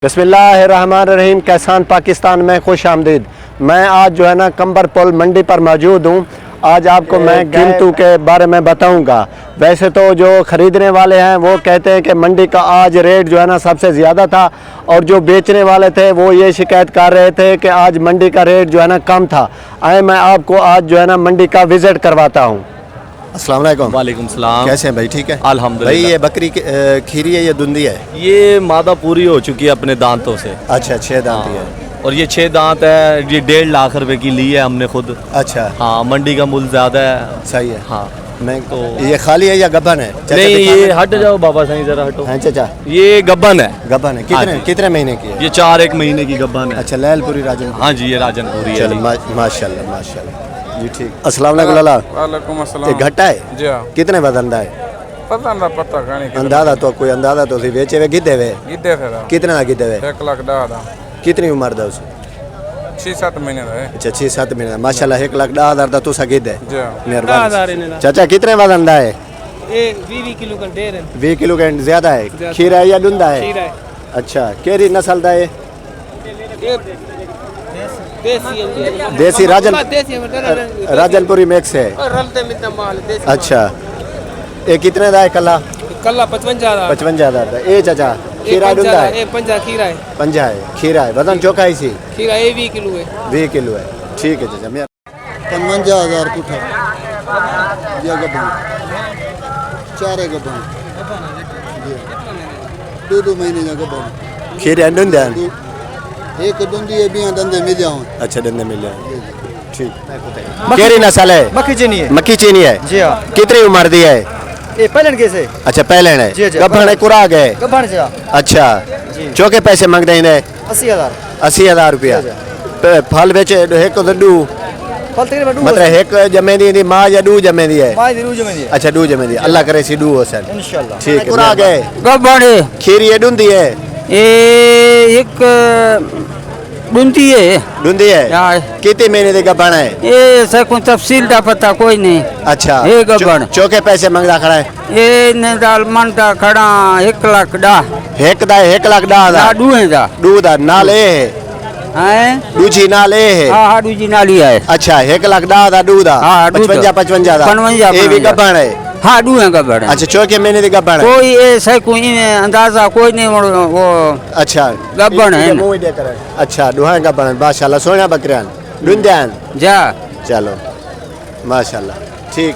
बिस्मिल्लाहिर्रहमानिर्रहीम। कैसान पाकिस्तान में खुश आमदीद। मैं आज जो है ना कंबरपुल मंडी पर मौजूद हूँ। आज आपको मैं कीमतों के बारे में बताऊंगा। वैसे तो जो ख़रीदने वाले हैं वो कहते हैं कि मंडी का आज रेट जो है ना सबसे ज़्यादा था, और जो बेचने वाले थे वो ये शिकायत कर रहे थे कि आज मंडी का रेट जो है ना कम था। आए मैं आपको आज जो है ना मंडी का विज़िट करवाता हूँ। अस्सलाम वालेकुम। वालेकुम सलाम। कैसे हैं भाई? ठीक है अल्हम्दुलिल्लाह। भाई, ये बकरी खीरी है या दुंदी है? ये मादा पूरी हो चुकी है अपने दांतों से। अच्छा, 6 दांत है। और ये 6 दांत है। ये 1.5 लाख रुपए की ली है हमने खुद। अच्छा, हाँ, मंडी का मूल्य ज़्यादा है। सही है। हाँ, मैं तो ये खाली है या गब्बन है? चाचा नहीं, दिखाना ये है। हट जाओ बाबा साईं, जरा हटो। हाँ चाचा, ये गब्बन है। गब्बन है। हाँ कितने जी। कितने महीने की है? ये 4-1 महीने की गब्बन है। अच्छा, लैलपुरी राजन। हाँ जी, ये राजनपुरी है। चलो माशाल्लाह माशाल्लाह जी, ठीक। अस्सलाम वालेकुम लाला। वालेकुम अस्सलाम। ये घटा है? जी हाँ। कितने वजन दा है? पता ना पता कहानी अंदाजा तो कोई अंदाजा तो सी बेचे वे गिद्धे वे गिद्धे थे दा कितने दा गिद्धे वे? 1 लाख दा दा कितनी उम्र दा उसे? 6-7 महीने दा है। अच्छा, 6-7 महीने दा। माशाल्लाह 1,10,000 दा तुसा गिद्धे। जी हाँ। मेहरबानी चाचा। कितने वजन दा है? ये 20 किलो का ढेर है। 20 किलो का ज्यादा है। खीरा है या डुंदा है? खीरा है। अच्छा, केरी नस्ल दा है? ये देसी है। देसी देसी है। राजनपुरी मिक्स है। और रलते में इतना माल है देसी। अच्छा, ये कितने दा है कल्ला? कल्ला 55,000। 55,000 दा। ए चाचा, खीरा डुंदा है? ये 50 खीरा है। पंजा है, खीरा है। वजन चौका है इसी? खीरा ये 20 किलो है। 20 किलो है। ठीक है चाचा। मैं 55,000 कुठा या गबन 4 गबन दो महीने का गबन खीरे डुंदा है? एक दुंदी है बिया धंधे मिल जाऊं। अच्छा, डंडे मिल जाए। ठीक। केरी नस्ल है? मक्खी चीनी है। मक्खी चीनी है। जी हाँ। कितनी उम्र दी है? ये पहलन कैसे? अच्छा, पहले है। जी, जी। गब्बन है, कुराग है? गब्बन से अच्छा, चौके पैसे मंग देंगे? 80,000। 80,000 रुपया। फल बेचे एक दू फल तकरीबन दो मतलब एक जमे दी माँ या दू जमे दी है? माय दिरू जमे दी अच्छा, दू जमे दी। अल्लाह करे सी दू हो सर। इंशाल्लाह। ठीक है। कुराग है? गब्बड़ है। खीरी है डूंदी है? ये एक बुनती है। डूंदी है। यार कितने महीने की गब्बन है? ये सको तफसील का पता कोई नहीं। अच्छा, ये गब्बन। चौके पैसे मंगदा खड़ा है? ये ने दाल मनता खड़ा 1 लाख दा। 1,10,000 डू है दा दू दा नाल ए है? हैं। दूजी नाल ए है? हाँ हाँ दूजी नाली है। अच्छा, 1,10,000 दू दा। हाँ, दू दा। 55,000 ये भी गब्बन है? हाँ डू है गब्बड़। अच्छा, चौके महीने की गब्बन है? कोई ऐसा कोई अंदाजा कोई नहीं वो अच्छा, गब्बन है ना। मुंह दे कर। अच्छा, दुहा गब्बन है। माशाल्लाह, सोना बकरियान डुंदियान। जा चलो माशाल्लाह, ठीक।